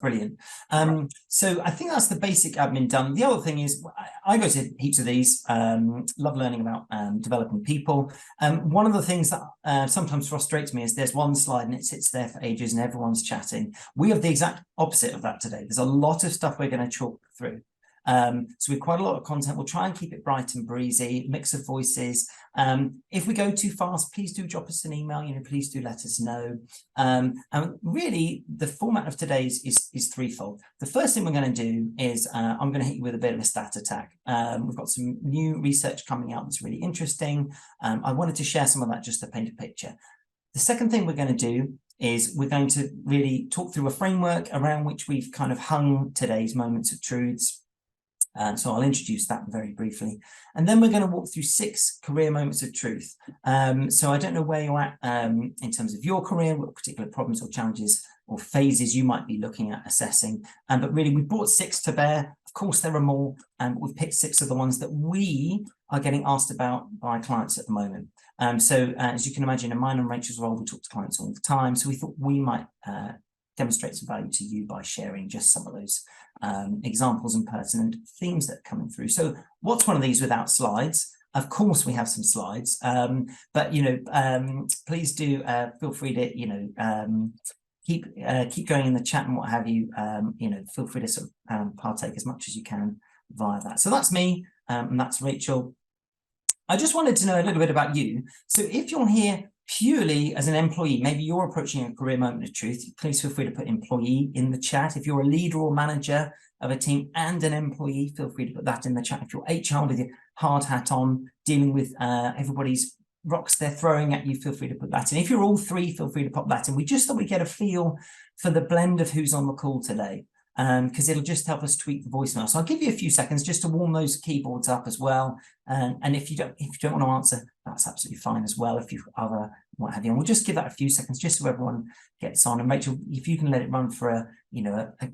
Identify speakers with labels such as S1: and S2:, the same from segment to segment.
S1: Brilliant. So I think that's the basic admin done. The other thing is I go to heaps of these, love learning about developing people. One of the things that sometimes frustrates me is there's one slide and it sits there for ages and everyone's chatting. We have the exact opposite of that today. There's a lot of stuff we're going to chalk through. So we've quite a lot of content. We'll try and keep it bright and breezy, mix of voices. If we go too fast, please do drop us an email, please do let us know. And really the format of today's is threefold. The first thing we're going to do is I'm going to hit you with a bit of a stat attack. We've got some new research coming out that's really interesting. I wanted to share some of that just to paint a picture. The second thing we're going to do is we're going to really talk through a framework around which we've kind of hung today's moments of truths. So I'll introduce that very briefly. And then we're going to walk through 6 career moments of truth. So I don't know where you're at in terms of your career, what particular problems or challenges or phases you might be looking at assessing. But really, we brought 6 to bear. Of course, there are more, but we've picked 6 of the ones that we are getting asked about by clients at the moment. So as you can imagine, in mine and Rachel's role, we talk to clients all the time. So we thought we might demonstrate some value to you by sharing just some of those examples and pertinent themes that are coming through. So what's one of these without slides? Of course, we have some slides, but please do feel free to keep going in the chat and what have you. Feel free to sort of partake as much as you can via that. So that's me, and that's Rachel. I just wanted to know a little bit about you. So if you're here purely as an employee, maybe you're approaching a career moment of truth, please feel free to put employee in the chat. If you're a leader or manager of a team and an employee, feel free to put that in the chat. If you're HR with your hard hat on, dealing with everybody's rocks they're throwing at you, feel free to put that in. If you're all three, feel free to pop that in. We just thought we'd get a feel for the blend of who's on the call today, because it'll just help us tweak the voicemail. So I'll give you a few seconds just to warm those keyboards up as well. And if you don't want to answer, that's absolutely fine as well. If you've other what have you, and we'll just give that a few seconds just so everyone gets on. And Rachel, if you can let it run for a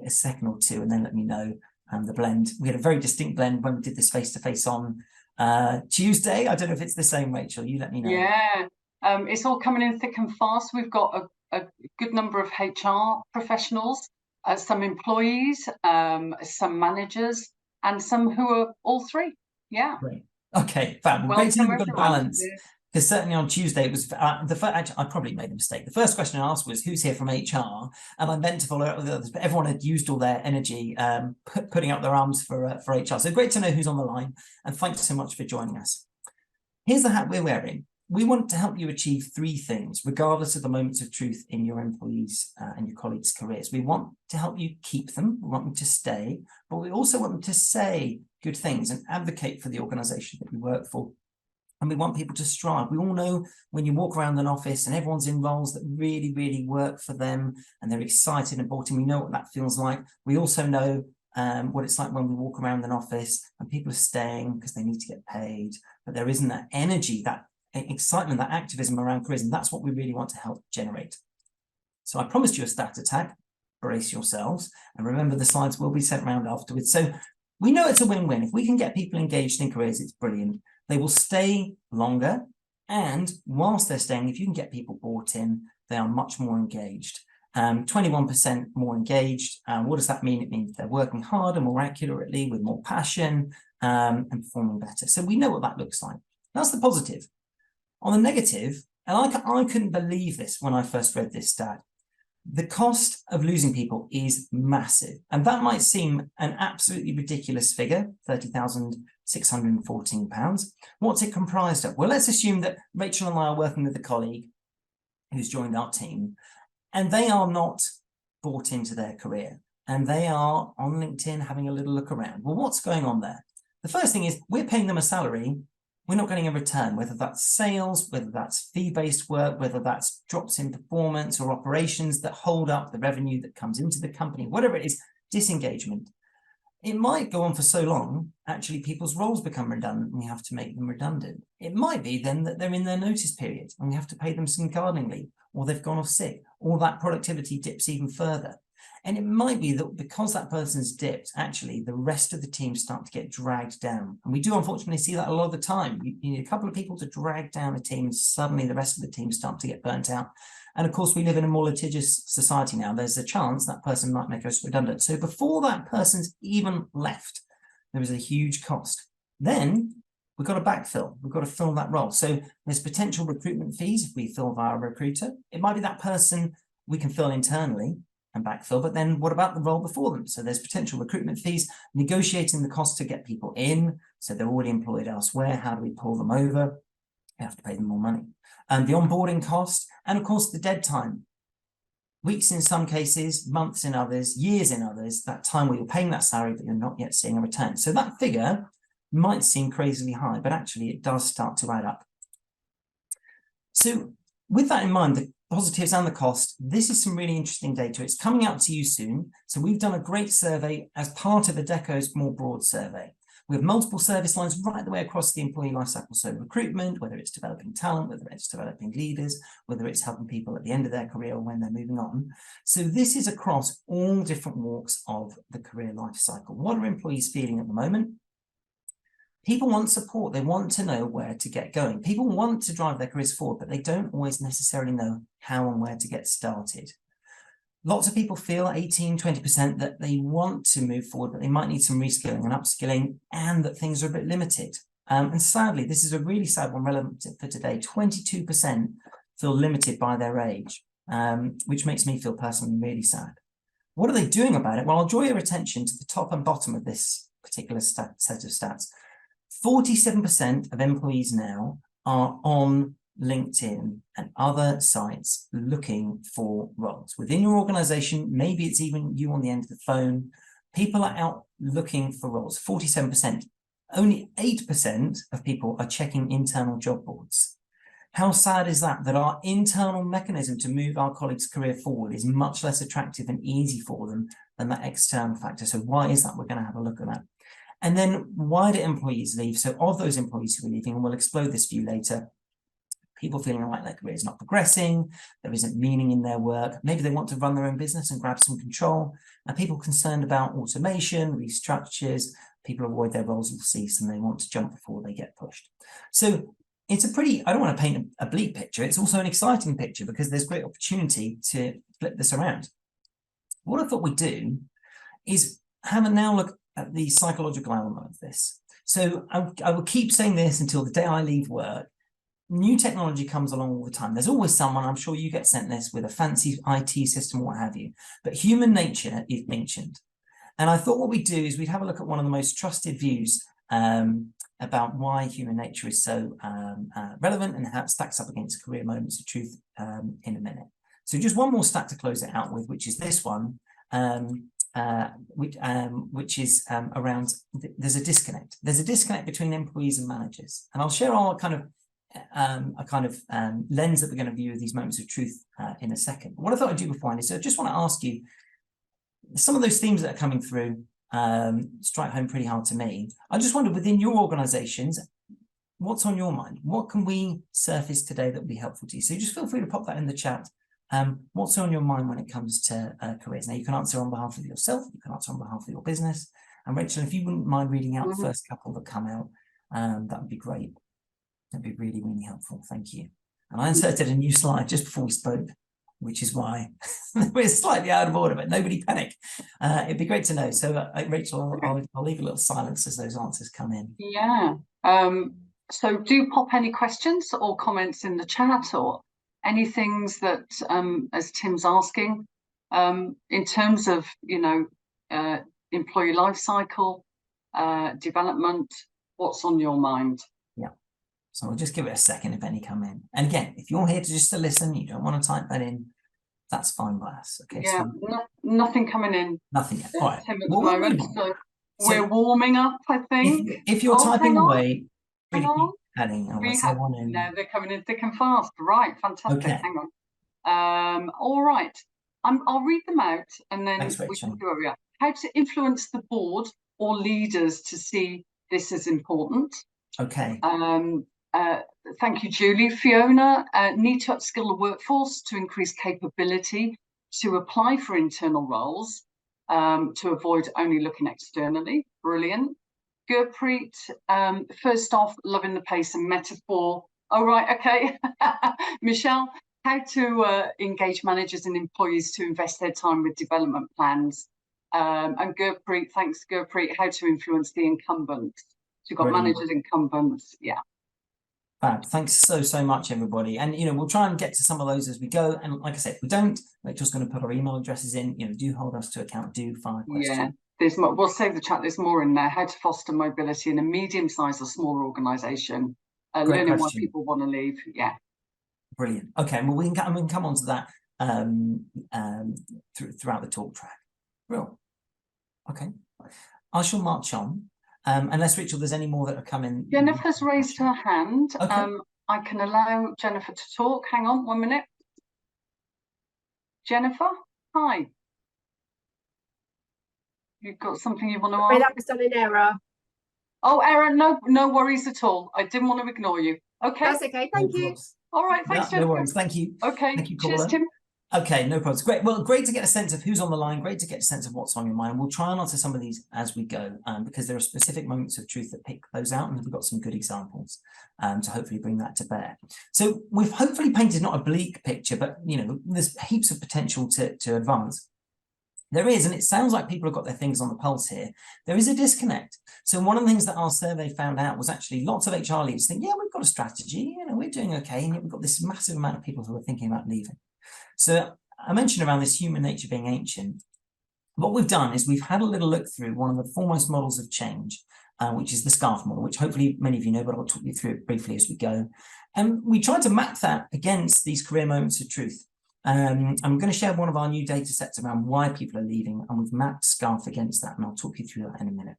S1: second or two, and then let me know the blend. We had a very distinct blend when we did this face-to-face on Tuesday. I don't know if it's the same, Rachel. You let me know.
S2: Yeah, it's all coming in thick and fast. We've got a good number of HR professionals, some employees, some managers, and some who are all three. Yeah.
S1: Great. Okay, fab. Great to have a good balance. Because certainly on Tuesday, it was I probably made a mistake. The first question I asked was, who's here from HR? And I meant to follow up with the others, but everyone had used all their energy putting up their arms for HR. So great to know who's on the line. And thanks so much for joining us. Here's the hat we're wearing. We want to help you achieve 3 things, regardless of the moments of truth in your employees and your colleagues' careers. We want to help you keep them, we want them to stay, but we also want them to say good things and advocate for the organisation that we work for. And we want people to strive. We all know when you walk around an office and everyone's in roles that really, really work for them and they're excited and bought in. We know what that feels like. We also know what it's like when we walk around an office and people are staying because they need to get paid, but there isn't that energy, that excitement, that activism around careers, and that's what we really want to help generate. So I promised you a stat attack. Brace yourselves, and remember the slides will be sent around afterwards. So we know it's a win-win. If we can get people engaged in careers, it's brilliant. They will stay longer, and whilst they're staying, if you can get people bought in, they are much more engaged. 21% more engaged. What does that mean? It means they're working harder, more accurately, with more passion, and performing better. So we know what that looks like. That's the positive. On the negative, and I couldn't believe this when I first read this stat, the cost of losing people is massive. And that might seem an absolutely ridiculous figure, £30,614. What's it comprised of? Well, let's assume that Rachel and I are working with a colleague who's joined our team, and they are not bought into their career, and they are on LinkedIn having a little look around. Well, what's going on there? The first thing is we're paying them a salary. We're not getting a return, whether that's sales, whether that's fee-based work, whether that's drops in performance or operations that hold up the revenue that comes into the company, whatever it is, disengagement. It might go on for so long, actually people's roles become redundant and we have to make them redundant. It might be then that they're in their notice period and we have to pay them some gardening leave, or they've gone off sick, or that productivity dips even further. And it might be that because that person's dipped, actually the rest of the team start to get dragged down. And we do unfortunately see that a lot of the time. You need a couple of people to drag down a team and suddenly the rest of the team start to get burnt out. And of course, we live in a more litigious society now. There's a chance that person might make us redundant. So before that person's even left, there is a huge cost. Then we've got to backfill. We've got to fill that role. So there's potential recruitment fees if we fill via a recruiter. It might be that person we can fill internally and backfill, but then what about the role before them? So there's potential recruitment fees, negotiating the cost to get people in. So they're already employed elsewhere. How do we pull them over? You have to pay them more money. And the onboarding cost, and of course the dead time. Weeks in some cases, months in others, years in others, that time where you're paying that salary but you're not yet seeing a return. So that figure might seem crazily high, but actually it does start to add up. So with that in mind, the positives and the cost, this is some really interesting data. It's coming out to you soon. So we've done a great survey as part of Adecco's more broad survey. We have multiple service lines right the way across the employee lifecycle. So recruitment, whether it's developing talent, whether it's developing leaders, whether it's helping people at the end of their career or when they're moving on. So this is across all different walks of the career lifecycle. What are employees feeling at the moment? People want support. They want to know where to get going. People want to drive their careers forward, but they don't always necessarily know how and where to get started. Lots of people feel 18, 20% that they want to move forward, but they might need some reskilling and upskilling, and that things are a bit limited. And sadly, this is a really sad one relevant for today. 22% feel limited by their age, which makes me feel personally really sad. What are they doing about it? Well, I'll draw your attention to the top and bottom of this particular set of stats. 47% of employees now are on LinkedIn and other sites looking for roles. Within your organization, maybe it's even you on the end of the phone. People are out looking for roles, 47%. Only 8% of people are checking internal job boards. How sad is that? That our internal mechanism to move our colleagues' career forward is much less attractive and easy for them than that external factor. So why is that? We're going to have a look at that. And then why do employees leave? So of those employees who are leaving, and we'll explode this view later, people feeling like their career is not progressing, there isn't meaning in their work, maybe they want to run their own business and grab some control, and people concerned about automation, restructures, people avoid their roles will cease and they want to jump before they get pushed. So it's a pretty, I don't want to paint a bleak picture, it's also an exciting picture because there's great opportunity to flip this around. What I thought we'd do is have a now look at the psychological element of this. So I will keep saying this until the day I leave work. New technology comes along all the time. There's always someone, I'm sure you get sent this, with a fancy IT system or what have you. But human nature is ancient. And I thought what we'd do is we'd have a look at one of the most trusted views about why human nature is so relevant and how it stacks up against career moments of truth in a minute. So just one more stat to close it out with, which is this one. Which is around, there's a disconnect. There's a disconnect between employees and managers. And I'll share our kind of lens that we're going to view these moments of truth in a second. But what I thought I'd do beforehand is I just want to ask you, some of those themes that are coming through strike home pretty hard to me. I just wondered, within your organizations, what's on your mind? What can we surface today that would be helpful to you? So just feel free to pop that in the chat. What's on your mind when it comes to careers? Now, you can answer on behalf of yourself, you can answer on behalf of your business. And Rachel, if you wouldn't mind reading out the first couple that come out, that would be great. That'd be really, really helpful. Thank you. And I inserted a new slide just before we spoke, which is why we're slightly out of order, but nobody panic. It'd be great to know. So, Rachel, I'll leave a little silence as those answers come in.
S2: Yeah. So do pop any questions or comments in the chat, or any things that, as Tim's asking, in terms of, employee life cycle, development, what's on your mind?
S1: Yeah. So I'll just give it a second if any come in. And again, if you're here to listen, you don't want to type that in, that's fine by us. Okay.
S2: Yeah,
S1: so
S2: nothing coming in.
S1: Nothing yet. All right.
S2: Tim at the moment. So
S1: So
S2: we're warming up, I think.
S1: If you're typing away,
S2: hang on.
S1: No,
S2: they're coming in thick and fast. Right, fantastic.
S1: Okay.
S2: Hang on. All right. I'll read them out and then we can do it. How to influence the board or leaders to see this as important.
S1: Okay.
S2: Thank you, Julie. Fiona, need to upskill the workforce to increase capability to apply for internal roles, to avoid only looking externally. Brilliant. Gurpreet, first off, loving the pace and metaphor. Oh, right, okay. Michelle, how to engage managers and employees to invest their time with development plans. And Gurpreet, thanks Gurpreet, how to influence the incumbents. So you've got
S1: Brilliant.
S2: managers, incumbents, yeah.
S1: Fab. Thanks so much, everybody. And, we'll try and get to some of those as we go. And like I said, if we don't, we're just going to put our email addresses in, do hold us to account, do fire questions.
S2: Yeah, there's more, we'll save the chat, there's more in there. How to foster mobility in a medium-sized or smaller organisation. Learning why people want to leave, yeah.
S1: Brilliant. Okay, well, we can come on to that throughout the talk track. Real. Okay. I shall march on. Unless, Rachel, there's any more that are coming.
S2: Jennifer's raised her hand.
S1: Okay.
S2: I can allow Jennifer to talk. Hang on 1 minute. Jennifer, hi. You've got something you want to ask?
S3: That was done in error.
S2: Oh, error, no worries at all. I didn't want to ignore you. Okay.
S3: That's okay, thank you.
S2: All right, thanks, Jennifer.
S1: No worries, thank you.
S2: Okay,
S1: thank you,
S2: cheers, Tim.
S1: Okay, no problems. Great. Well, great to get a sense of who's on the line. Great to get a sense of what's on your mind. We'll try and answer some of these as we go, because there are specific moments of truth that pick those out, and we've got some good examples to hopefully bring that to bear. So we've hopefully painted not a bleak picture, but there's heaps of potential to advance. There is, and it sounds like people have got their fingers on the pulse here. There is a disconnect. So one of the things that our survey found out was actually lots of HR leaders think, yeah, we've got a strategy, we're doing okay, and yet we've got this massive amount of people who are thinking about leaving. So I mentioned around this human nature being ancient. What we've done is we've had a little look through one of the foremost models of change, which is the SCARF model, which hopefully many of you know, but I'll talk you through it briefly as we go. And we tried to map that against these career moments of truth. I'm going to share one of our new data sets around why people are leaving, and we've mapped SCARF against that, and I'll talk you through that in a minute.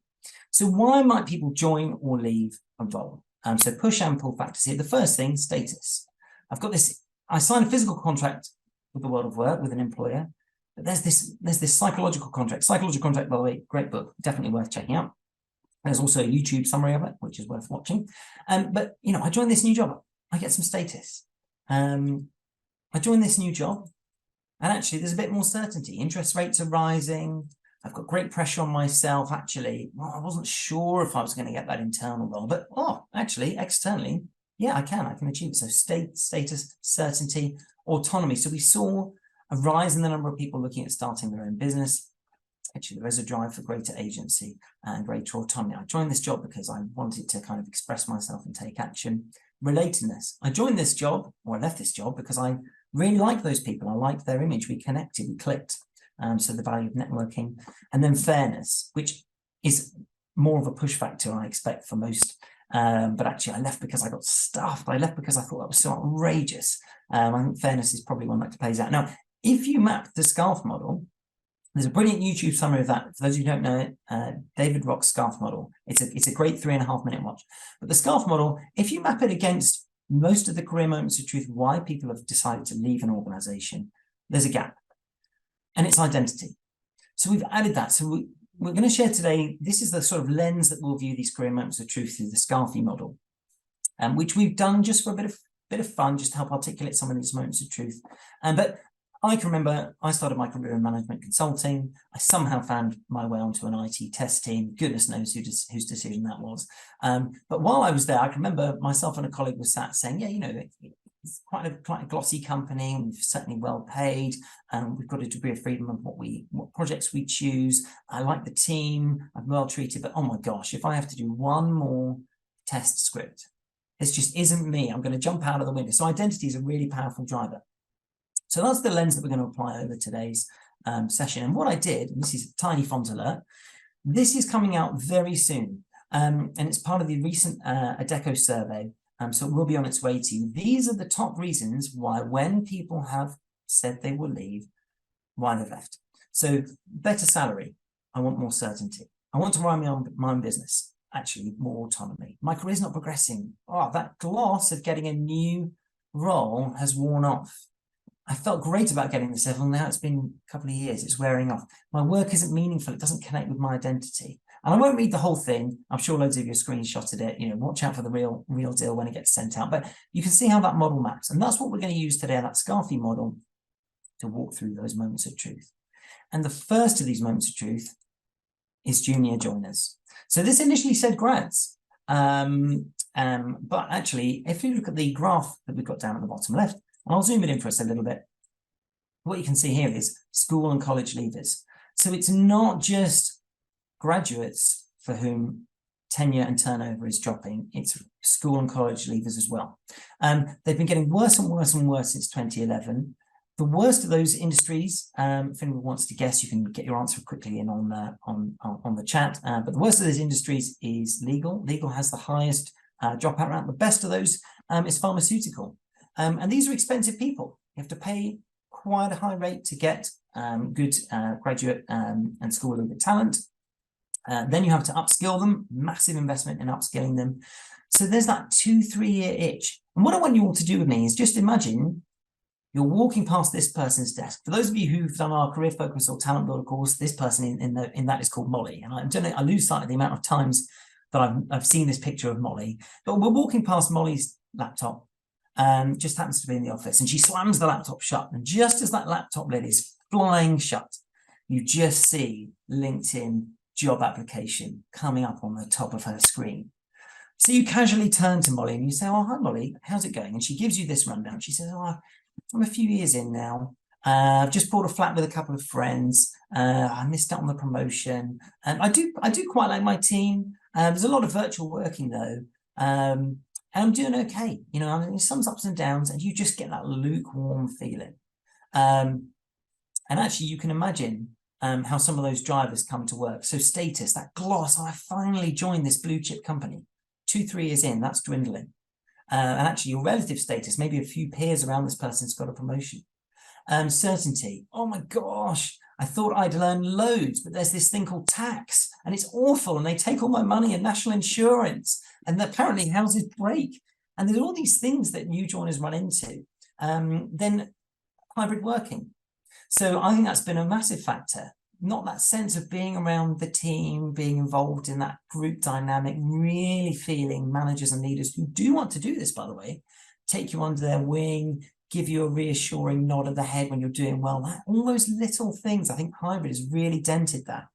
S1: So why might people join or leave a role? So push and pull factors here. The first thing, status. I signed a physical contract with the world of work with an employer, but there's this psychological contract. Psychological contract, by the way, great book, definitely worth checking out. There's also a YouTube summary of it, which is worth watching. But I joined this new job, I get some status. I joined this new job, and actually there's a bit more certainty. Interest rates are rising. I've got great pressure on myself. Actually, well, I wasn't sure if I was going to get that internal role, but actually externally, yeah, I can achieve it. So status, certainty, autonomy. So we saw a rise in the number of people looking at starting their own business. Actually, there is a drive for greater agency and greater autonomy. I joined this job because I wanted to kind of express myself and take action. Relatedness. I joined this job, or I left this job, because I really like those people. I liked their image. We connected, we clicked. So the value of networking. And then fairness, which is more of a push factor I expect for most. But actually I left because I got stuffed. I left because I thought that was so outrageous. I think fairness is probably one that plays out. Now, if you map the SCARF model, there's a brilliant YouTube summary of that. For those of you who don't know it, David Rock's SCARF model. It's a great 3.5 minute watch. But the SCARF model, if you map it against most of the career moments of truth, why people have decided to leave an organization, there's a gap. And it's identity. So we've added that. So we're going to share today, this is the sort of lens that we'll view these career moments of truth through the SCARFy model, which we've done just for a bit of fun, just to help articulate some of these moments of truth. But I can remember I started my career in management consulting. I somehow found my way onto an IT test team. Goodness knows whose decision that was. But while I was there, I can remember myself and a colleague were sat saying, yeah, it's quite a glossy company. We've certainly well paid. We've got a degree of freedom of what projects we choose. I like the team. I'm well treated. But oh my gosh, if I have to do one more test script, this just isn't me. I'm going to jump out of the window. So identity is a really powerful driver. So that's the lens that we're going to apply over today's session. And what I did, and this is a tiny font alert, this is coming out very soon. And it's part of the recent Adecco survey. So it will be on its way to you. These are the top reasons why, when people have said they will leave, why they've left. So better salary. I want more certainty. I want to run my own business. Actually, more autonomy. My career's not progressing. Oh, that gloss of getting a new role has worn off. I felt great about getting this level. Now it's been a couple of years. It's wearing off. My work isn't meaningful. It doesn't connect with my identity. And I won't read the whole thing. I'm sure loads of you have screenshotted it. Watch out for the real deal when it gets sent out. But you can see how that model maps. And that's what we're going to use today, that SCARFy model, to walk through those moments of truth. And the first of these moments of truth is junior joiners. So this initially said grads. But actually, if you look at the graph that we've got down at the bottom left, And I'll zoom it in for us a little bit. What you can see here is school and college leavers. So it's not just graduates for whom tenure and turnover is dropping, it's school and college leavers as well. They've been getting worse and worse and worse since 2011. The worst of those industries, if anyone wants to guess, you can get your answer quickly in on the chat. But the worst of those industries is legal. Legal has the highest dropout rate. The best of those is pharmaceutical. And these are expensive people. You have to pay quite a high rate to get good graduate and school leaver talent. Then you have to upskill them, massive investment in upskilling them. So there's that 2-3 year itch. And what I want you all to do with me is just imagine you're walking past this person's desk. For those of you who've done our career focus or talent builder course, this person in that is called Molly. And I don't know, I lose sight of the amount of times that I've seen this picture of Molly. But we're walking past Molly's laptop, just happens to be in the office, and she slams the laptop shut. And just as that laptop lid is flying shut, you just see LinkedIn job application coming up on the top of her screen. So you casually turn to Molly and you say, "Oh, hi Molly, how's it going?" And she gives you this rundown. She says, "Oh, I'm a few years in now. I've just bought a flat with a couple of friends. I missed out on the promotion. I do quite like my team. There's a lot of virtual working though. And I'm doing okay. You know, I mean, some ups and downs, and you just get that lukewarm feeling. And actually, you can imagine how some of those drivers come to work. So status, that gloss, I finally joined this blue chip company. 2-3 years in, that's dwindling. And actually your relative status, maybe a few peers around this person's got a promotion. Certainty, oh my gosh, I thought I'd learn loads, but there's this thing called tax and it's awful and they take all my money and national insurance and apparently houses break. And there's all these things that new joiners run into. Then hybrid working. So I think that's been a massive factor. Not that sense of being around the team, being involved in that group dynamic, really feeling managers and leaders who do want to do this, by the way, take you under their wing, give you a reassuring nod of the head when you're doing well. All those little things, I think hybrid has really dented that.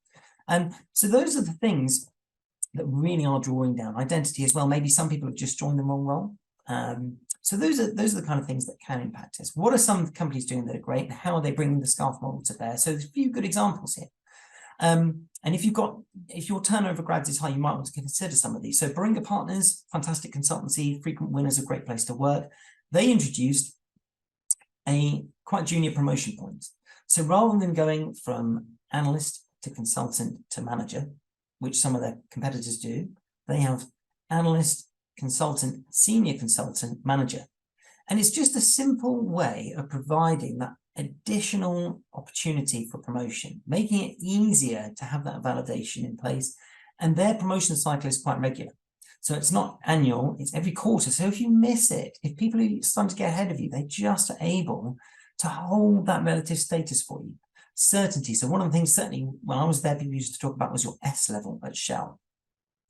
S1: So those are the things that really are drawing down identity as well. Maybe some people have just joined the wrong role. So those are the kind of things that can impact us. What are some companies doing that are great, and how are they bringing the scarf model to bear? So there's a few good examples here. And if your turnover grads is high, you might want to consider some of these. So Baringa Partners, fantastic consultancy, frequent winners, a great place to work. They introduced a quite junior promotion point. So rather than going from analyst to consultant to manager, which some of their competitors do, they have analyst, consultant, senior consultant, manager. And it's just a simple way of providing that additional opportunity for promotion, making it easier to have that validation in place. And their promotion cycle is quite regular. So it's not annual, it's every quarter. So if you miss it, if people are starting to get ahead of you, they just are able to hold that relative status for you. Certainty. So one of the things, certainly when I was there, people used to talk about was your S level at Shell.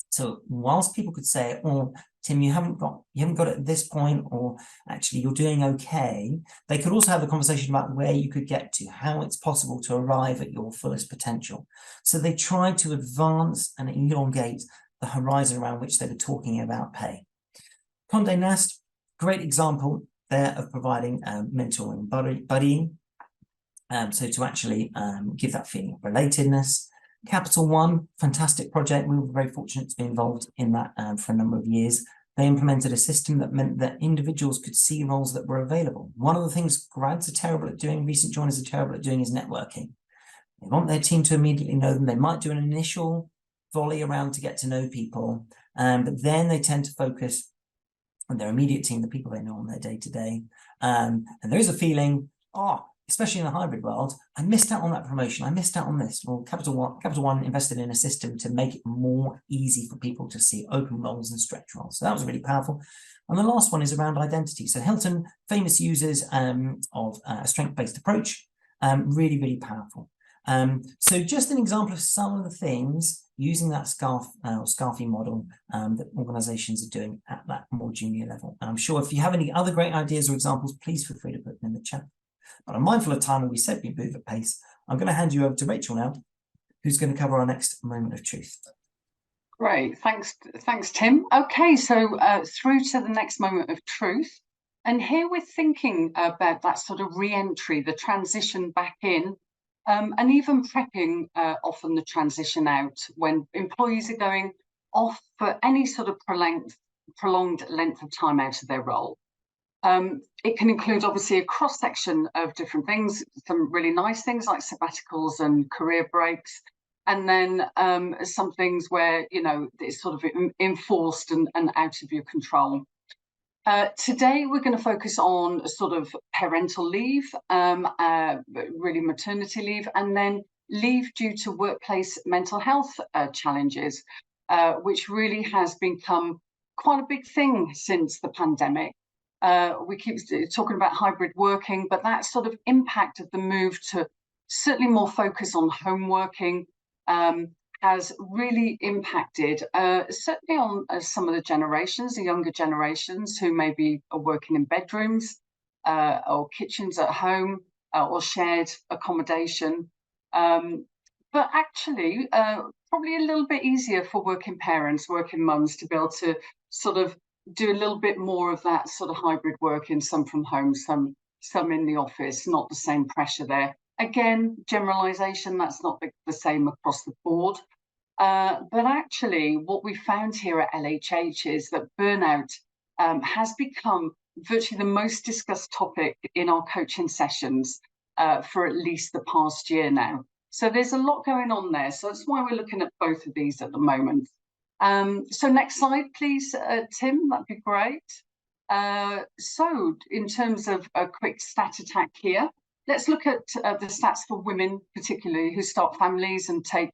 S1: So whilst people could say, "Oh, Tim, you haven't got it at this point," or "Actually, you're doing okay," they could also have a conversation about where you could get to, how it's possible to arrive at your fullest potential. So they tried to advance and elongate the horizon around which they were talking about pay. Condé Nast, great example there of providing mentoring, buddying. So to actually give that feeling of relatedness. Capital One, fantastic project. We were very fortunate to be involved in that for a number of years. They implemented a system that meant that individuals could see roles that were available. One of the things grads are terrible at doing, recent joiners are terrible at doing, is networking. They want their team to immediately know them. They might do an initial volley around to get to know people, but then they tend to focus on their immediate team, the people they know on their day-to-day. And there is a feeling, especially in the hybrid world, I missed out on that promotion. I missed out on this. Well, Capital One invested in a system to make it more easy for people to see open roles and stretch roles. So that was really powerful. And the last one is around identity. So Hilton, famous users of a strength-based approach, really, really powerful. So just an example of some of the things using that scarfy model that organizations are doing at that more junior level. And I'm sure if you have any other great ideas or examples, please feel free to put them in the chat. But I'm mindful of time, and we said we move at pace. I'm going to hand you over to Rachel now, who's going to cover our next moment of truth.
S2: Great, thanks Tim. Okay, so through to the next moment of truth. And here we're thinking about that sort of re-entry, the transition back in, and even prepping often the transition out when employees are going off for any sort of prolonged length of time out of their role. It can include obviously a cross-section of different things, some really nice things like sabbaticals and career breaks, and then some things where, you know, it's sort of enforced and out of your control. Today, we're going to focus on sort of parental leave, really maternity leave, and then leave due to workplace mental health challenges, which really has become quite a big thing since the pandemic. We keep talking about hybrid working, but that sort of impact of the move to certainly more focus on home working has really impacted, certainly on some of the generations, the younger generations who maybe are working in bedrooms or kitchens at home or shared accommodation. But actually, probably a little bit easier for working parents, working mums to be able to sort of do a little bit more of that sort of hybrid working, some from home, some in the office, not the same pressure there. Again, generalisation, that's not the same across the board. But actually, what we found here at LHH is that burnout has become virtually the most discussed topic in our coaching sessions for at least the past year now. So there's a lot going on there. So that's why we're looking at both of these at the moment. So next slide, please, Tim, that'd be great. So in terms of a quick stat attack here, let's look at the stats for women, particularly who start families and take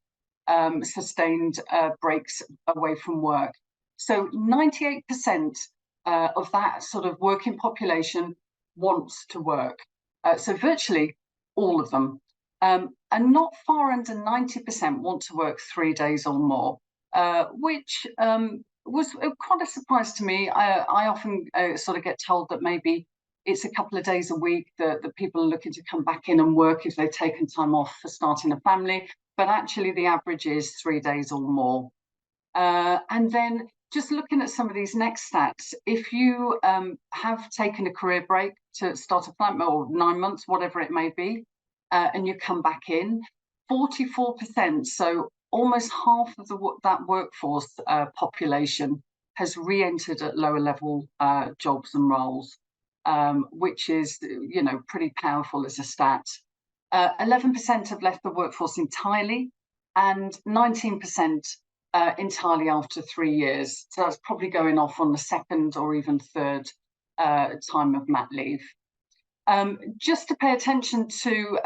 S2: sustained breaks away from work. So 98% of that sort of working population wants to work. So virtually all of them. And not far under 90% want to work 3 days or more, which was quite a surprise to me. I often sort of get told that maybe it's a couple of days a week that people are looking to come back in and work if they've taken time off for starting a family. But actually the average is 3 days or more. And then just looking at some of these next stats, if you have taken a career break to start a family, or 9 months, whatever it may be, and you come back in, 44%, so almost half of that workforce population has re-entered at lower level jobs and roles, which is, you know, pretty powerful as a stat. 11% have left the workforce entirely, and 19% entirely after 3 years. So that's probably going off on the second or even third time of mat leave. Just to pay attention to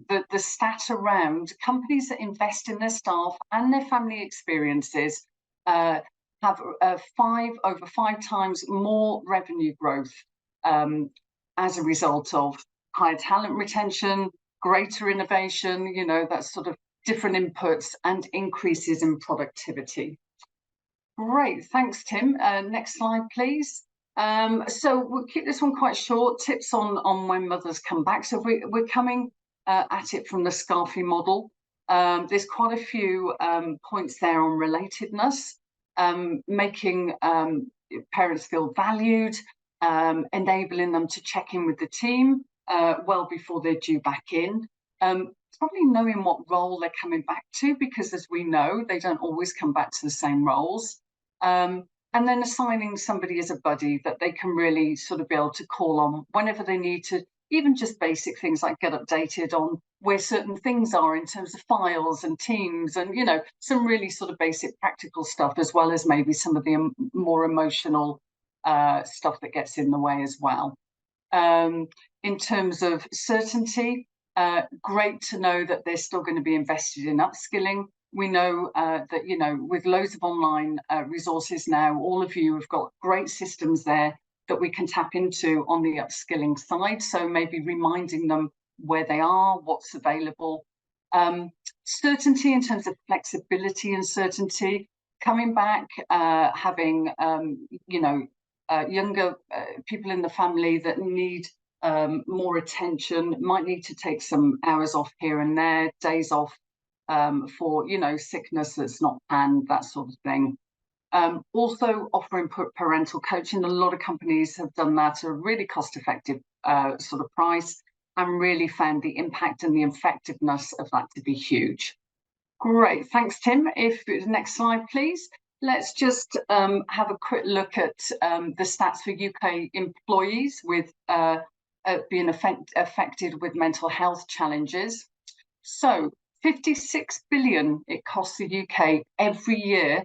S2: the stat around companies that invest in their staff and their family experiences have over 5 times more revenue growth as a result of higher talent retention, greater innovation, you know, that sort of different inputs and increases in productivity. Great, thanks, Tim. Next slide, please. So we'll keep this one quite short. Tips on when mothers come back. So we're coming at it from the Scarfy model. There's quite a few points there on relatedness, making parents feel valued, enabling them to check in with the team well before they're due back in. Probably knowing what role they're coming back to, because as we know, they don't always come back to the same roles. And then assigning somebody as a buddy that they can really sort of be able to call on whenever they need to, even just basic things like get updated on where certain things are in terms of files and teams and, you know, some really sort of basic practical stuff, as well as maybe some of the more emotional stuff that gets in the way as well. In terms of certainty, great to know that they're still going to be invested in upskilling. We know that, you know, with loads of online resources now, all of you have got great systems there that we can tap into on the upskilling side. So maybe reminding them where they are, what's available. Certainty in terms of flexibility and certainty, coming back, having, you know, younger people in the family that need more attention, might need to take some hours off here and there, days off for, you know, sickness that's not planned, that sort of thing. Also offering parental coaching. A lot of companies have done that at a really cost-effective sort of price, and really found the impact and the effectiveness of that to be huge. Great, thanks, Tim. If next slide, please. Let's just have a quick look at the stats for UK employees with being affected with mental health challenges. So 56 billion it costs the UK every year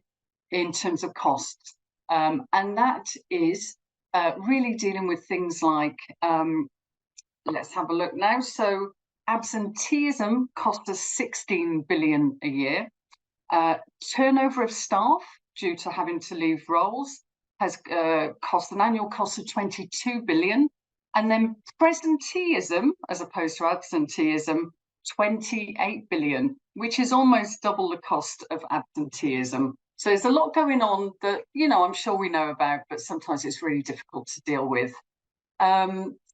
S2: in terms of costs. And that is really dealing with things like, let's have a look now. So absenteeism costs us 16 billion a year. Turnover of staff due to having to leave roles has cost an annual cost of 22 billion. And then presenteeism, as opposed to absenteeism, 28 billion, which is almost double the cost of absenteeism. So there's a lot going on that, you know, I'm sure we know about, but sometimes it's really difficult to deal with.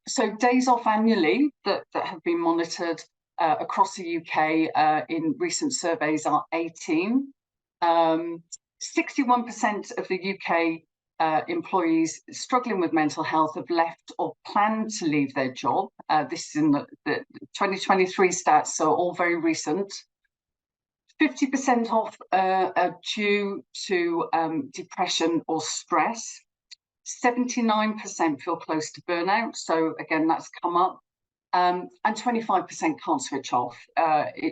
S2: So days off annually that have been monitored across the UK in recent surveys are 18. 61% of the UK employees struggling with mental health have left or planned to leave their job. This is in the 2023 stats, so all very recent. 50% off are due to depression or stress. 79% feel close to burnout, so again that's come up, and 25% can't switch off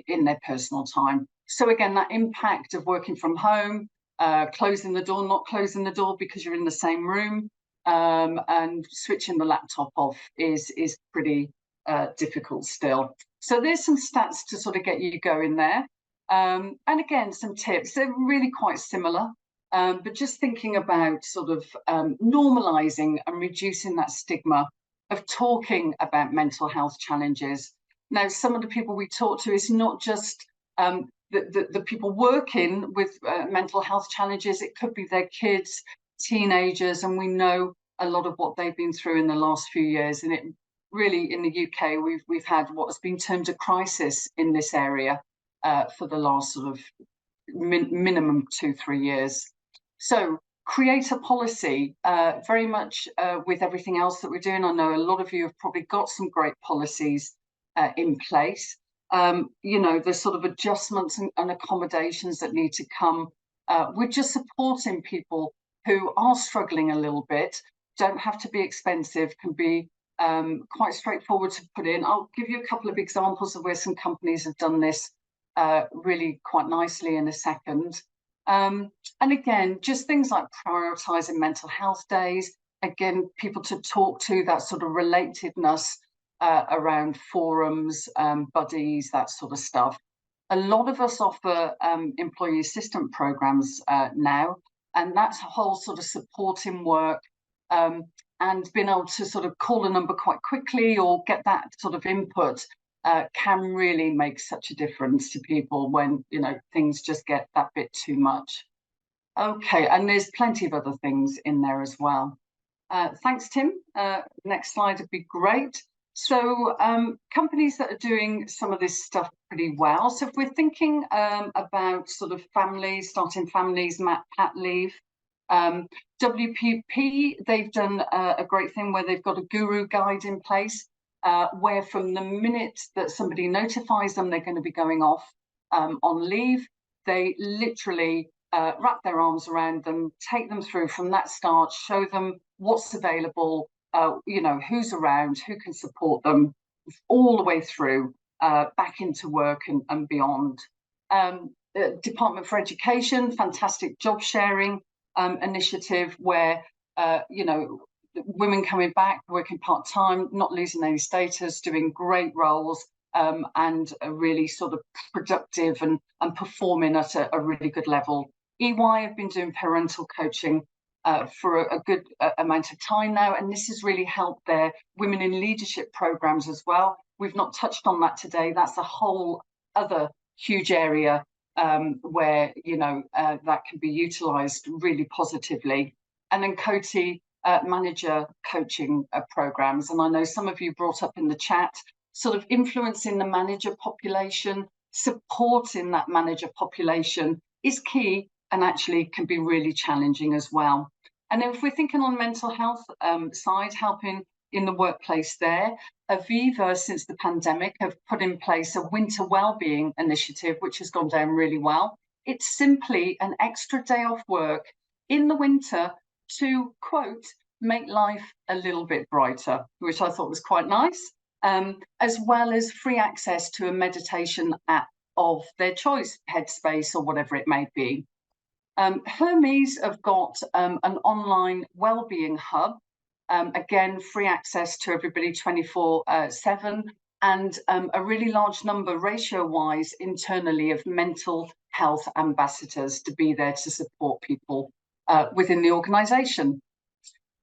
S2: in their personal time. So again, that impact of working from home, closing the door, not closing the door because you're in the same room, and switching the laptop off is pretty difficult still. So there's some stats to sort of get you going there, and again some tips. They're really quite similar. But just thinking about sort of normalising and reducing that stigma of talking about mental health challenges. Now, some of the people we talk to is not just the people working with mental health challenges. It could be their kids, teenagers, and we know a lot of what they've been through in the last few years. And it really, in the UK, we've had what has been termed a crisis in this area for the last sort of minimum 2-3 years. So create a policy, very much with everything else that we're doing. I know a lot of you have probably got some great policies in place. You know, there's sort of adjustments and accommodations that need to come. We're just supporting people who are struggling a little bit, don't have to be expensive, can be quite straightforward to put in. I'll give you a couple of examples of where some companies have done this really quite nicely in a second. And again, just things like prioritising mental health days, again, people to talk to, that sort of relatedness around forums, buddies, that sort of stuff. A lot of us offer employee assistant programs now, and that's a whole sort of supporting work, and being able to sort of call a number quite quickly or get that sort of input can really make such a difference to people when, you know, things just get that bit too much. Okay, and there's plenty of other things in there as well. Thanks, Tim. Next slide would be great. So companies that are doing some of this stuff pretty well. So if we're thinking about sort of families, starting families, pat leave, WPP, they've done a great thing where they've got a guru guide in place, where from the minute that somebody notifies them they're going to be going off on leave, they literally wrap their arms around them, take them through from that start, show them what's available, you know, who's around, who can support them all the way through back into work and beyond. Department for Education, fantastic job sharing initiative where, you know, women coming back, working part-time, not losing any status, doing great roles, and really sort of productive and performing at a really good level. EY have been doing parental coaching for a good amount of time now, and this has really helped their women in leadership programs as well. We've not touched on that today. That's a whole other huge area where, you know, that can be utilised really positively. And then Coty manager coaching programs, and I know some of you brought up in the chat, sort of influencing the manager population, supporting that manager population is key, and actually can be really challenging as well. And if we're thinking on mental health side, helping in the workplace there, Aviva, since the pandemic, have put in place a winter wellbeing initiative, which has gone down really well. It's simply an extra day off work in the winter to, quote, make life a little bit brighter, which I thought was quite nice, as well as free access to a meditation app of their choice, Headspace or whatever it may be. Hermes have got an online wellbeing hub, again, free access to everybody 24/7, and a really large number, ratio-wise, internally of mental health ambassadors to be there to support people within the organisation.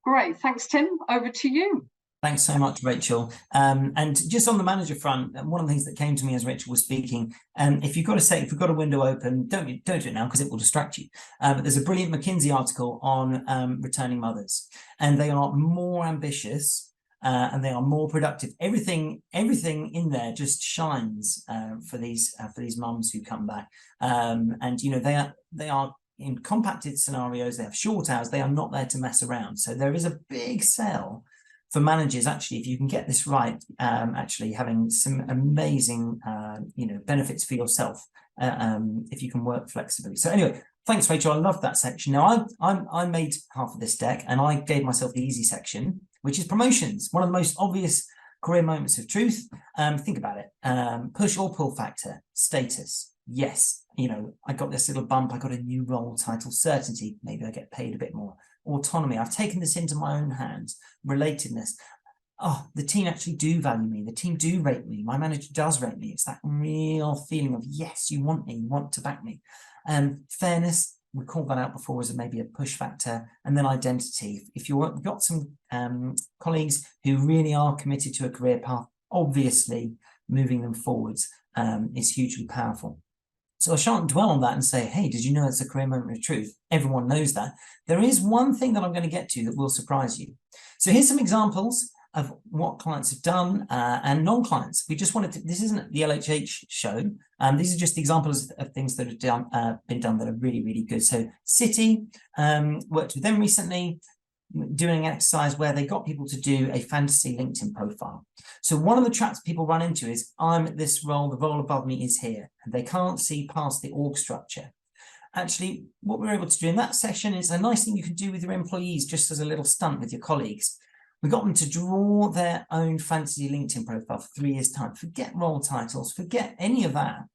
S2: Great, thanks, Tim. Over to you.
S1: Thanks so much, Rachel. And just on the manager front, one of the things that came to me as Rachel was speaking, if you've got a window open, don't do it now because it will distract you. But there's a brilliant McKinsey article on returning mothers, and they are more ambitious and they are more productive. Everything in there just shines for these mums who come back. And you know, they are in compacted scenarios. They have short hours. They are not there to mess around. So there is a big sell for managers, actually, if you can get this right, actually having some amazing, benefits for yourself if you can work flexibly. So anyway, thanks, Rachel. I love that section. Now, I made half of this deck, and I gave myself the easy section, which is promotions. One of the most obvious career moments of truth. Think about it. Push or pull factor, status. Yes, I got this little bump. I got a new role title, certainty. Maybe I get paid a bit more. Autonomy. I've taken this into my own hands. Relatedness. Oh, the team actually do value me. The team do rate me. My manager does rate me. It's that real feeling of, yes, you want me, you want to back me. Fairness, we called that out before as maybe a push factor. And then identity. If you've got some colleagues who really are committed to a career path, obviously moving them forwards is hugely powerful. So I shan't dwell on that and say, hey, did you know it's a career moment of truth? Everyone knows that. There is one thing that I'm going to get to that will surprise you. So here's some examples of what clients have done and non-clients. We just wanted to, this isn't the LHH show. These are just examples of things that have been done that are really, really good. So City, worked with them recently, doing an exercise where they got people to do a fantasy LinkedIn profile. So one of the traps people run into is, I'm at this role, the role above me is here, and they can't see past the org structure. Actually, what we were able to do in that session is a nice thing you can do with your employees, just as a little stunt with your colleagues. We got them to draw their own fantasy LinkedIn profile for 3 years' time. Forget role titles, forget any of that.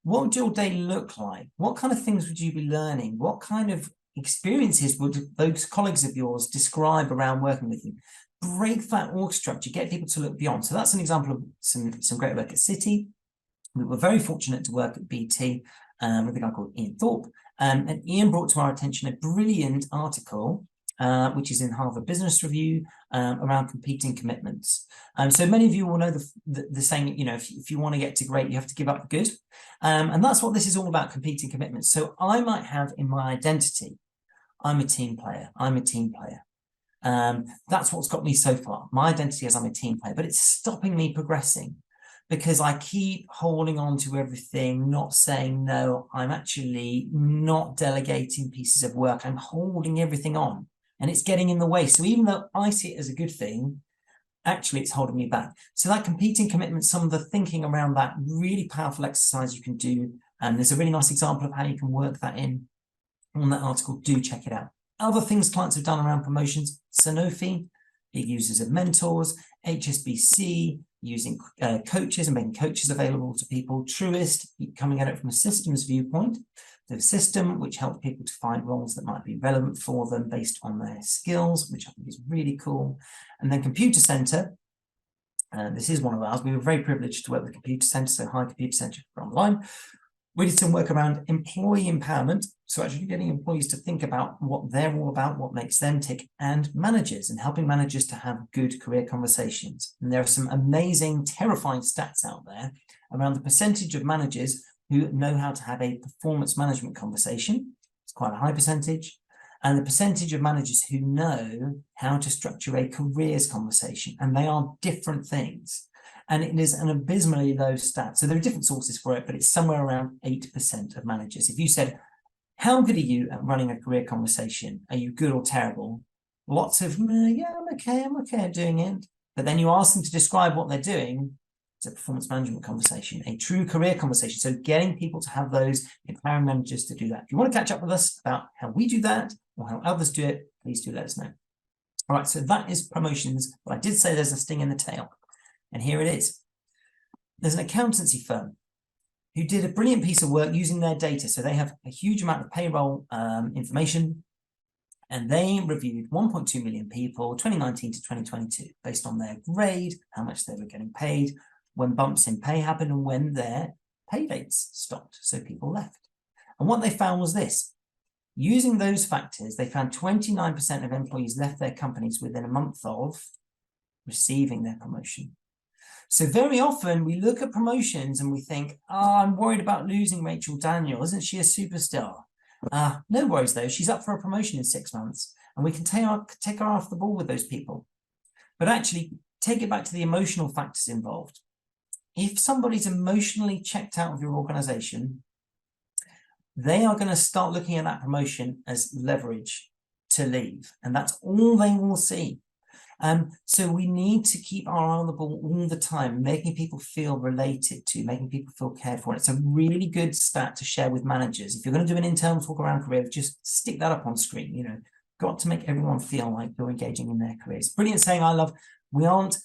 S1: What would your day look like? What kind of things would you be learning? What kind of experiences would those colleagues of yours describe around working with you? Break that org structure, get people to look beyond. So that's an example of some great work at City. We were very fortunate to work at BT with a guy called Ian Thorpe. And Ian brought to our attention a brilliant article, which is in Harvard Business Review, around competing commitments. So many of you will know the saying, if you want to get to great, you have to give up the good. And that's what this is all about, competing commitments. So I might have in my identity, I'm a team player. I'm a team player. That's what's got me so far. My identity is I'm a team player, but it's stopping me progressing because I keep holding on to everything, not saying no. I'm actually not delegating pieces of work. I'm holding everything on and it's getting in the way. So even though I see it as a good thing, actually it's holding me back. So that competing commitment, some of the thinking around that, really powerful exercise you can do. And there's a really nice example of how you can work that in on that article. Do check it out. Other things clients have done around promotions: Sanofi, big users of mentors; HSBC, using coaches and making coaches available to people; Truist, coming at it from a systems viewpoint, the system which helps people to find roles that might be relevant for them based on their skills, which I think is really cool. And then Computer Center, this is one of ours. We were very privileged to work with Computer Center, so hi Computer Center for online. We did some work around employee empowerment, so actually getting employees to think about what they're all about, what makes them tick, and managers, and helping managers to have good career conversations. And there are some amazing, terrifying stats out there around the percentage of managers who know how to have a performance management conversation. It's quite a high percentage. And the percentage of managers who know how to structure a careers conversation, and they are different things. And it is an abysmally low stat. So there are different sources for it, but it's somewhere around 8% of managers. If you said, How good are you at running a career conversation? Are you good or terrible? Lots of, yeah, I'm okay at doing it. But then you ask them to describe what they're doing. It's a performance management conversation, a true career conversation. So getting people to have those, empowering managers to do that. If you want to catch up with us about how we do that or how others do it, please do let us know. All right, so that is promotions. But I did say there's a sting in the tail. And here it is. There's an accountancy firm who did a brilliant piece of work using their data. So they have a huge amount of payroll information, and they reviewed 1.2 million people, 2019 to 2022, based on their grade, how much they were getting paid, when bumps in pay happened, and when their pay dates stopped, so people left. And what they found was this. Using those factors, they found 29% of employees left their companies within a month of receiving their promotion. So very often we look at promotions and we think, oh, I'm worried about losing Rachel Daniel. Isn't she a superstar? No worries though, she's up for a promotion in 6 months and we can take her off the ball with those people. But actually take it back to the emotional factors involved. If somebody's emotionally checked out of your organization, they are going to start looking at that promotion as leverage to leave. And that's all they will see. So we need to keep our eye on the ball all the time, making people feel related to, making people feel cared for. And it's a really good stat to share with managers. If you're going to do an internal talk around career, just stick that up on screen. You know, got to make everyone feel like you're engaging in their careers. Brilliant saying I love. We aren't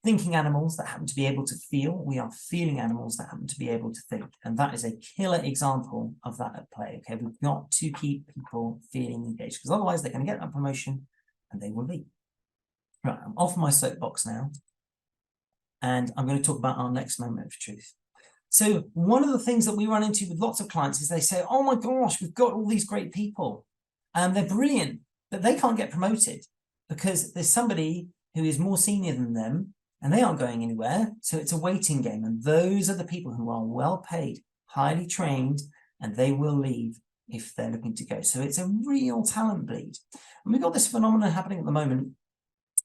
S1: thinking animals that happen to be able to feel. We are feeling animals that happen to be able to think. And that is a killer example of that at play. Okay, we've got to keep people feeling engaged because otherwise they're going to get that promotion and they will leave. Right, I'm off my soapbox now, and I'm going to talk about our next moment of truth. So one of the things that we run into with lots of clients is they say, oh my gosh, we've got all these great people, and they're brilliant, but they can't get promoted because there's somebody who is more senior than them, and they aren't going anywhere, so it's a waiting game, and those are the people who are well paid, highly trained, and they will leave if they're looking to go. So it's a real talent bleed. And we've got this phenomenon happening at the moment.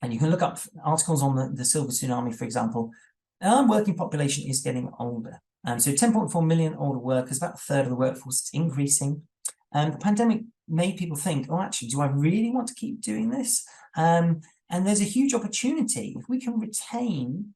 S1: And you can look up articles on the silver tsunami, for example. Our working population is getting older. So 10.4 million older workers, about a third of the workforce is increasing. And the pandemic made people think, oh, actually, do I really want to keep doing this? And there's a huge opportunity if we can retain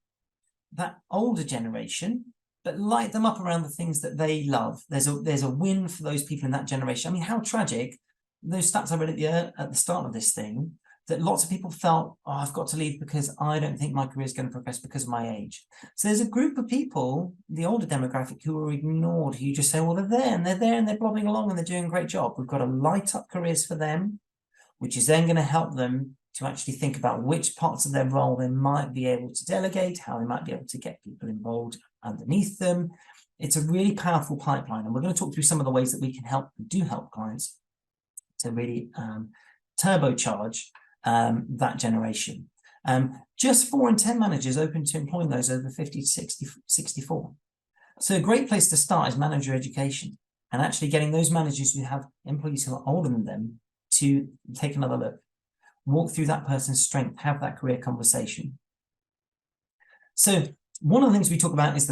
S1: that older generation, but light them up around the things that they love. There's a win for those people in that generation. I mean, how tragic, those stats I read at the start of this thing, that lots of people felt, oh, I've got to leave because I don't think my career is going to progress because of my age. So there's a group of people, the older demographic, who are ignored, who you just say, well, they're there and they're blobbing along and they're doing a great job. We've got to light up careers for them, which is then going to help them to actually think about which parts of their role they might be able to delegate, how they might be able to get people involved underneath them. It's a really powerful pipeline. And we're going to talk through some of the ways that we can help, do help clients to really turbocharge that generation. Just 4 in 10 managers open to employing those over 50 to 64. So a great place to start is manager education and actually getting those managers who have employees who are older than them to take another look, walk through that person's strength, have that career conversation. So one of the things we talk about is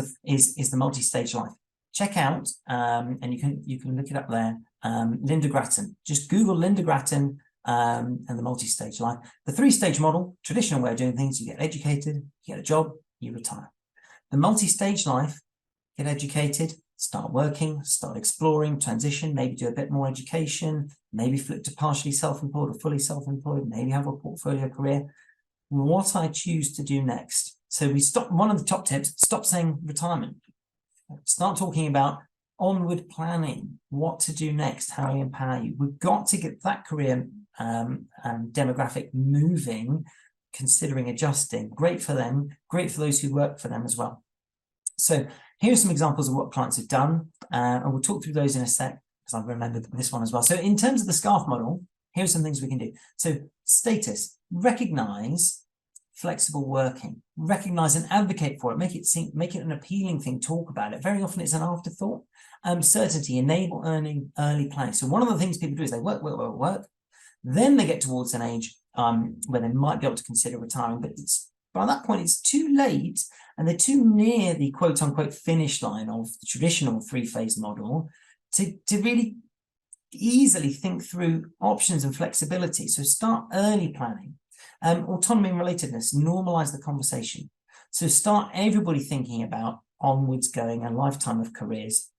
S1: the multi-stage life. Check out, and you can look it up there, Linda Grattan. Just Google Linda Grattan and the multi-stage life. The 3-stage model, traditional way of doing things, you get educated, you get a job, you retire. The multi-stage life, get educated, start working, start exploring, transition, maybe do a bit more education, maybe flip to partially self-employed or fully self-employed, maybe have a portfolio career. What I choose to do next. So we stop, one of the top tips, stop saying retirement. Start talking about onward planning, what to do next, how I empower you. We've got to get that career demographic moving, considering adjusting. Great for them, great for those who work for them as well. So here are some examples of what clients have done, and we'll talk through those in a sec because I've remembered this one as well. So in terms of the SCARF model, here are some things we can do. So status, recognize flexible working, recognize and advocate for it, make it an appealing thing, talk about it. Very often it's an afterthought. Certainty, enable early play. So one of the things people do is they work. Then they get towards an age where they might be able to consider retiring, but by that point it's too late and they're too near the quote unquote finish line of the traditional 3-phase model to really easily think through options and flexibility. So start early planning. Autonomy and relatedness, normalize the conversation. So start everybody thinking about onwards going, a lifetime of careers.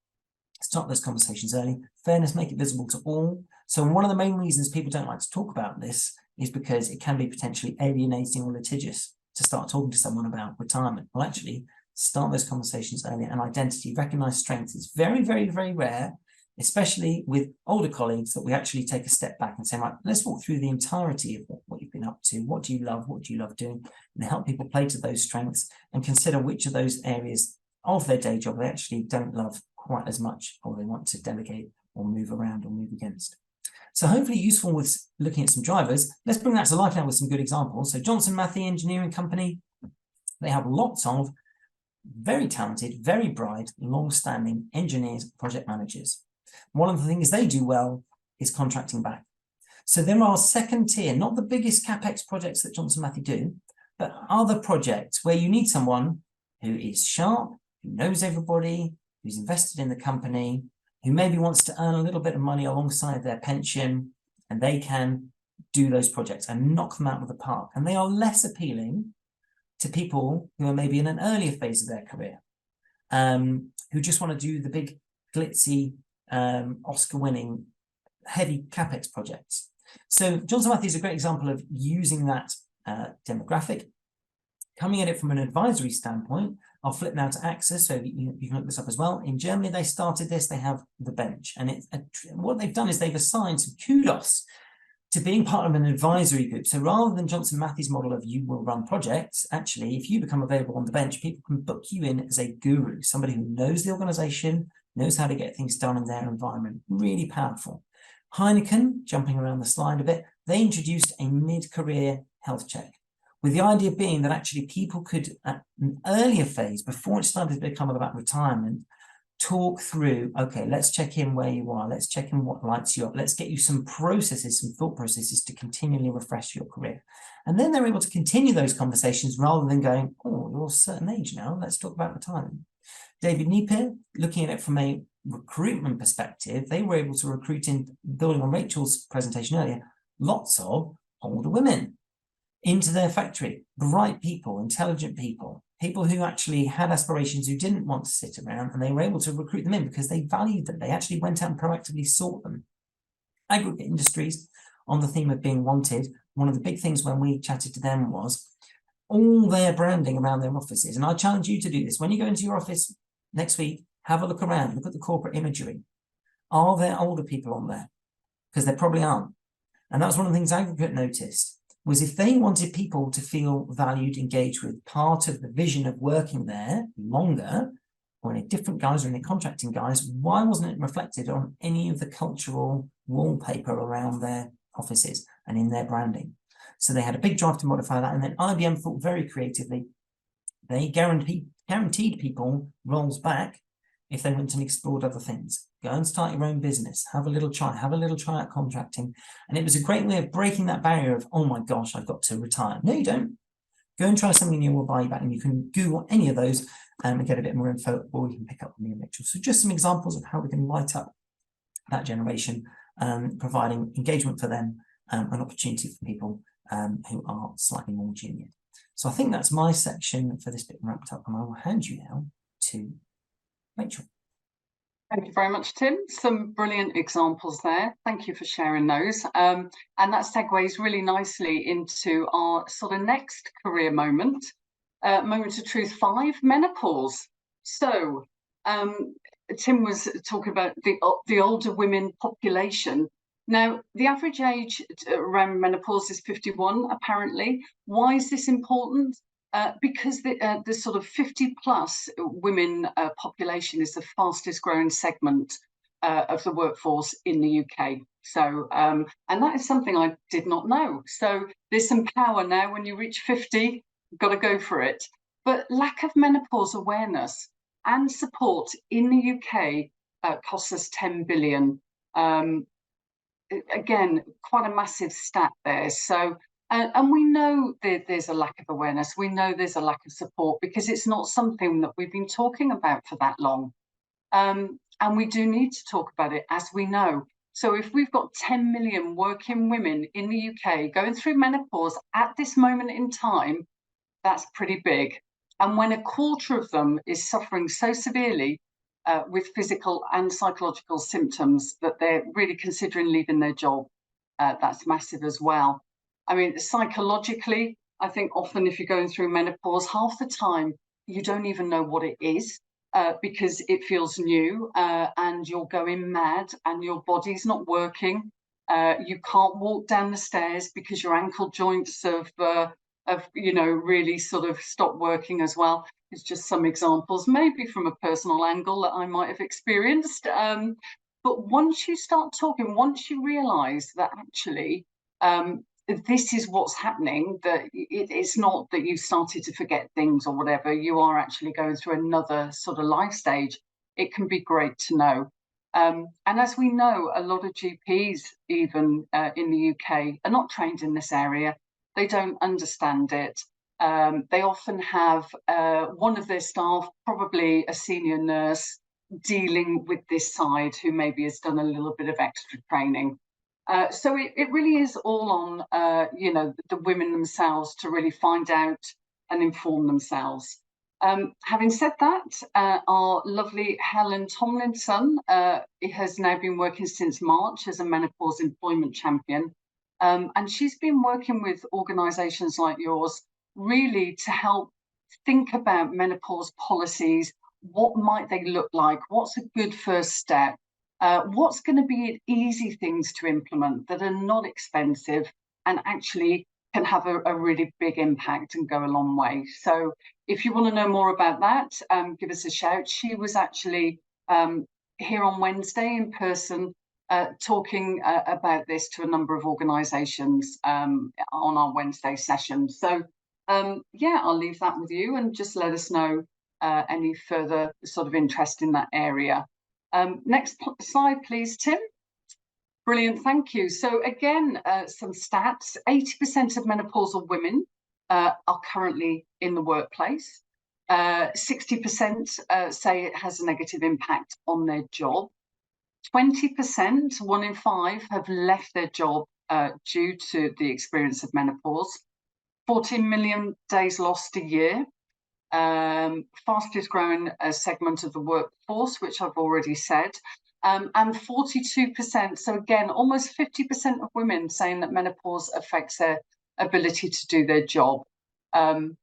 S1: Start those conversations early. Fairness, make it visible to all. So one of the main reasons people don't like to talk about this is because it can be potentially alienating or litigious to start talking to someone about retirement. Well, actually, start those conversations early. And identity, recognize strengths. It's very, very, very rare, especially with older colleagues, that we actually take a step back and say, right, let's walk through the entirety of what you've been up to. What do you love? What do you love doing? And help people play to those strengths and consider which of those areas of their day job they actually don't love quite as much, or they want to delegate or move around or move against. So hopefully useful with looking at some drivers. Let's bring that to life now with some good examples. So Johnson Matthey Engineering Company, they have lots of very talented, very bright, long-standing engineers, project managers. One of the things they do well is contracting back. So there are second tier, not the biggest CapEx projects that Johnson Matthey do, but other projects where you need someone who is sharp, who knows everybody, who's invested in the company, who maybe wants to earn a little bit of money alongside their pension, and they can do those projects and knock them out of the park. And they are less appealing to people who are maybe in an earlier phase of their career, who just want to do the big glitzy, Oscar-winning, heavy CapEx projects. So Johnson Matthey is a great example of using that demographic. Coming at it from an advisory standpoint, I'll flip now to Axis, so you can look this up as well. In Germany, they started this, they have the bench. And what they've done is they've assigned some kudos to being part of an advisory group. So rather than Johnson Matthey's model of you will run projects, actually, if you become available on the bench, people can book you in as a guru, somebody who knows the organization, knows how to get things done in their environment. Really powerful. Heineken, jumping around the slide a bit, they introduced a mid-career health check, with the idea being that actually people could, at an earlier phase, before it started to become about retirement, talk through, okay, let's check in where you are, let's check in what lights you up, let's get you some processes, some thought processes to continually refresh your career. And then they're able to continue those conversations rather than going, oh, you're a certain age now, let's talk about retirement. David Nieper, looking at it from a recruitment perspective, they were able to recruit, in building on Rachel's presentation earlier, lots of older women into their factory, bright people, intelligent people, people who actually had aspirations, who didn't want to sit around, and they were able to recruit them in because they valued them. They actually went out and proactively sought them. Aggregate industries, on the theme of being wanted, one of the big things when we chatted to them was all their branding around their offices. And I challenge you to do this. When you go into your office next week, have a look around, look at the corporate imagery. Are there older people on there? Because there probably aren't. And that was one of the things Aggregate noticed, was if they wanted people to feel valued, engaged with, part of the vision of working there longer, or in a different guise or in a contracting guise, why wasn't it reflected on any of the cultural wallpaper around their offices and in their branding? So they had a big drive to modify that. And then IBM thought very creatively. They guaranteed people roles back if they went and explored other things. Go and start your own business, have a little try out contracting. And it was a great way of breaking that barrier of, oh my gosh, I've got to retire. No, you don't. Go and try something new, we'll buy you back. And you can Google any of those and get a bit more info, or you can pick up on me and Rachel. So just some examples of how we can light up that generation, providing engagement for them, an opportunity for people who are slightly more junior. So I think that's my section for this bit wrapped up, and I will hand you now to Rachel.
S2: Thank you very much, Tim. Some brilliant examples there. Thank you for sharing those. And that segues really nicely into our sort of next career moment, moment of truth 5, menopause. So Tim was talking about the older women population. Now, the average age around menopause is 51, apparently. Why is this important? Because the sort of 50 plus women population is the fastest growing segment of the workforce in the UK. So, and that is something I did not know. So there's some power now when you reach 50, you've got to go for it. But lack of menopause awareness and support in the UK costs us 10 billion. Again, quite a massive stat there. So, and we know there's a lack of awareness. We know there's a lack of support because it's not something that we've been talking about for that long. And we do need to talk about it, as we know. So if we've got 10 million working women in the UK going through menopause at this moment in time, that's pretty big. And when a quarter of them is suffering so severely with physical and psychological symptoms that they're really considering leaving their job, that's massive as well. I mean, psychologically, I think often if you're going through menopause, half the time you don't even know what it is. Because it feels new and you're going mad and your body's not working. You can't walk down the stairs because your ankle joints have really sort of stopped working as well. It's just some examples, maybe from a personal angle that I might have experienced. But once you start talking, once you realise that actually this is what's happening, that it's not that you started to forget things or whatever, you are actually going through another sort of life stage, it can be great to know. And as we know, a lot of GPs, even in the UK, are not trained in this area. They don't understand it. They often have one of their staff, probably a senior nurse, dealing with this side who maybe has done a little bit of extra training. So it really is all on, the women themselves to really find out and inform themselves. Having said that, our lovely Helen Tomlinson has now been working since March as a menopause employment champion. And she's been working with organisations like yours really to help think about menopause policies. What might they look like? What's a good first step? What's going to be easy things to implement that are not expensive and actually can have a really big impact and go a long way. So if you want to know more about that, give us a shout. She was actually here on Wednesday in person talking about this to a number of organisations on our Wednesday session. So yeah, I'll leave that with you and just let us know any further sort of interest in that area. Next slide, please, Tim. Brilliant, thank you. So again, some stats. 80% of menopausal women are currently in the workplace. 60% say it has a negative impact on their job. 20%, 1 in 5, have left their job due to the experience of menopause. 14 million days lost a year. Fastest growing segment of the workforce, which I've already said, and 42%, so again, almost 50% of women saying that menopause affects their ability to do their job. And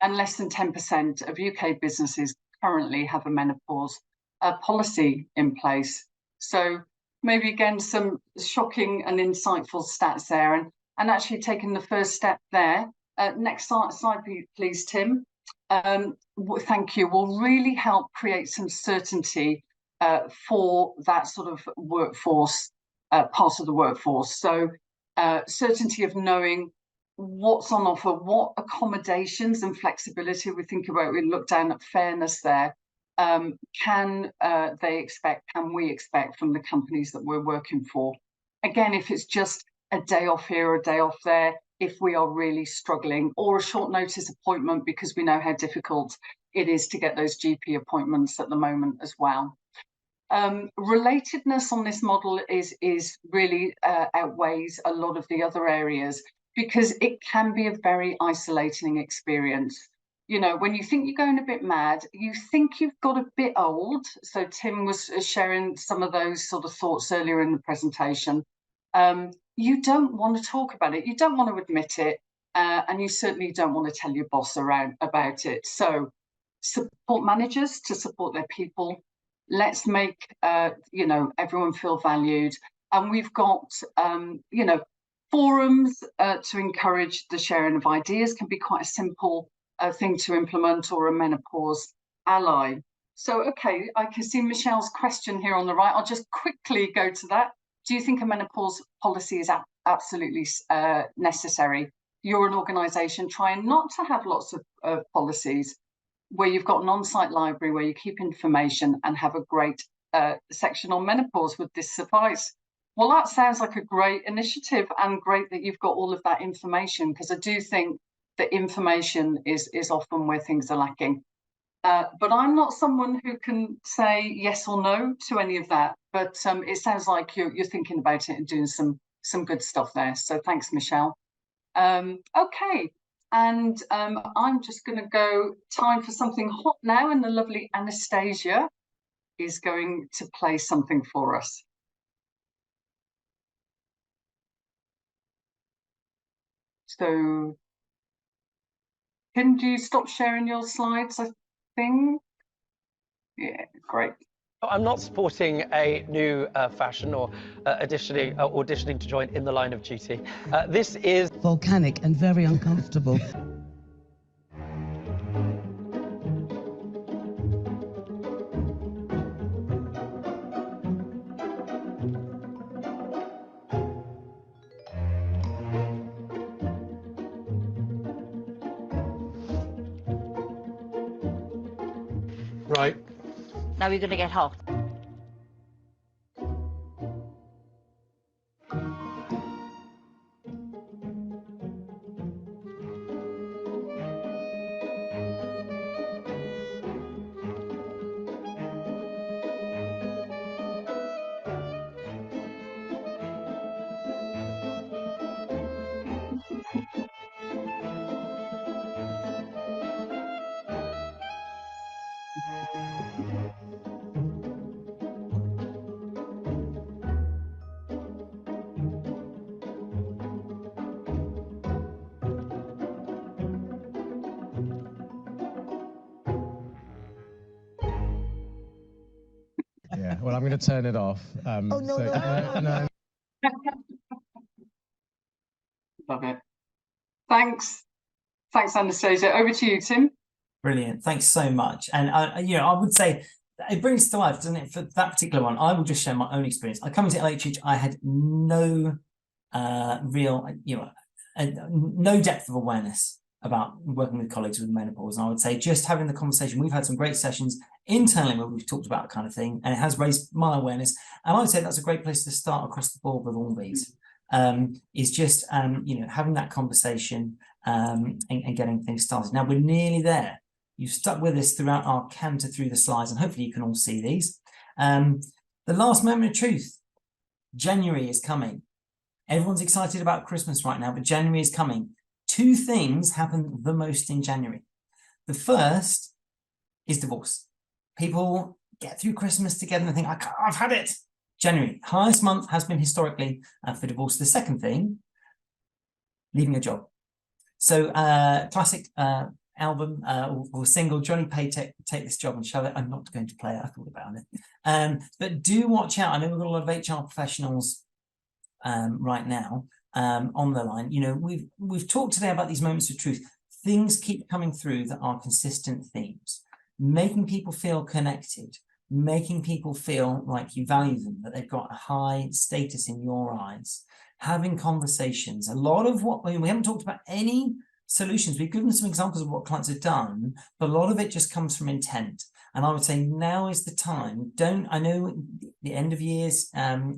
S2: less than 10% of UK businesses currently have a menopause policy in place. So maybe again, some shocking and insightful stats there, and actually taking the first step there. Next slide, please, Tim. Thank you, will really help create some certainty for that sort of workforce, part of the workforce. So certainty of knowing what's on offer, what accommodations and flexibility we think about, we look down at fairness there, can they expect, can we expect from the companies that we're working for? Again, if it's just a day off here or a day off there, if we are really struggling, or a short notice appointment because we know how difficult it is to get those GP appointments at the moment as well. Relatedness on this model is really outweighs a lot of the other areas, because it can be a very isolating experience. You know, when you think you're going a bit mad, you think you've got a bit old. So Tim was sharing some of those sort of thoughts earlier in the presentation. You don't want to talk about it, you don't want to admit it, and you certainly don't want to tell your boss around about it. So support managers to support their people. Let's make everyone feel valued, and we've got forums to encourage the sharing of ideas. Can be quite a simple thing to implement, or a menopause ally. So okay, I can see Michelle's question here on the right. I'll just quickly go to that. Do you think a menopause policy is absolutely necessary? You're an organisation trying not to have lots of policies, where you've got an on-site library where you keep information and have a great section on menopause. Would this suffice? Well, that sounds like a great initiative, and great that you've got all of that information, because I do think that information is often where things are lacking. But I'm not someone who can say yes or no to any of that. But it sounds like you're thinking about it and doing some good stuff there. So thanks, Michelle. Okay, and I'm just going to go time for something hot now, and the lovely Anastasia is going to play something for us. So, Kim, do you stop sharing your slides, I think? Yeah, great.
S3: I'm not supporting a new fashion or auditioning to join in the line of duty. This is
S4: volcanic and very uncomfortable.
S3: right.
S5: Now we're going to get hot.
S6: Yeah, well, I'm going to turn it off.
S4: Oh, no, no.
S2: Love it. Thanks, Anastasia. Over to you, Tim.
S1: Brilliant. Thanks so much. And I would say it brings to life, doesn't it? For that particular one, I will just share my own experience. I come into LHH, I had no real, no depth of awareness about working with colleagues with menopause. And I would say just having the conversation, we've had some great sessions internally where we've talked about that kind of thing, and it has raised my awareness. And I would say that's a great place to start across the board with all these. Is just having that conversation and getting things started. Now we're nearly there. You've stuck with us throughout our canter through the slides, and hopefully you can all see these. The last moment of truth. January is coming. Everyone's excited about Christmas right now, but January is coming. Two things happen the most in January. The first is divorce. People get through Christmas together and think, I've had it. January, highest month has been historically for divorce. The second thing, leaving a job. So classic album or single, Johnny Pay, Take This Job and Shove It. I'm not going to play it, I thought about it. But do watch out. I know we've got a lot of HR professionals right now on the line. We've talked today about these moments of truth. Things keep coming through that are consistent themes, making people feel connected, making people feel like you value them, that they've got a high status in your eyes, having conversations. A lot of what we haven't talked about any solutions. We've given some examples of what clients have done, but a lot of it just comes from intent. And I would say now is the time. I know the end of year's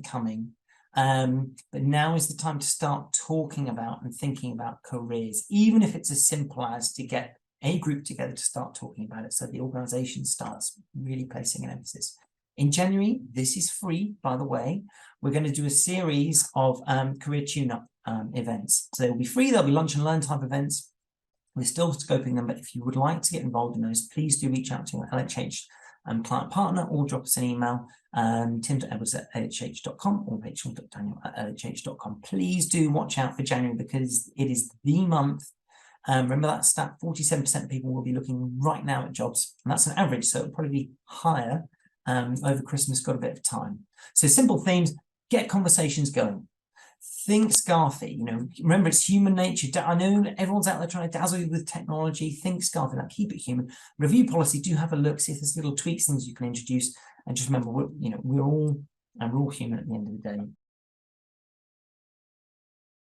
S1: coming, but now is the time to start talking about and thinking about careers, even if it's as simple as to get a group together to start talking about it, so the organization starts really placing an emphasis. In January, this is free, by the way. We're going to do a series of career tune-up events. So they'll be free, they'll be lunch and learn type events. We're still scoping them, but if you would like to get involved in those, please do reach out to your LHH client partner or drop us an email, tim.edwards@lhh.com or rachel.daniel@lhh.com. Please do watch out for January because it is the month. Remember that stat, 47% of people will be looking right now at jobs, and that's an average, so it'll probably be higher over Christmas, got a bit of time. So simple themes, get conversations going. Think Scarfy, remember it's human nature. I know everyone's out there trying to dazzle you with technology. Think Scarfy, like keep it human. Review policy, do have a look, see if there's little tweaks, things you can introduce. And just remember, we're all human at the end of the day.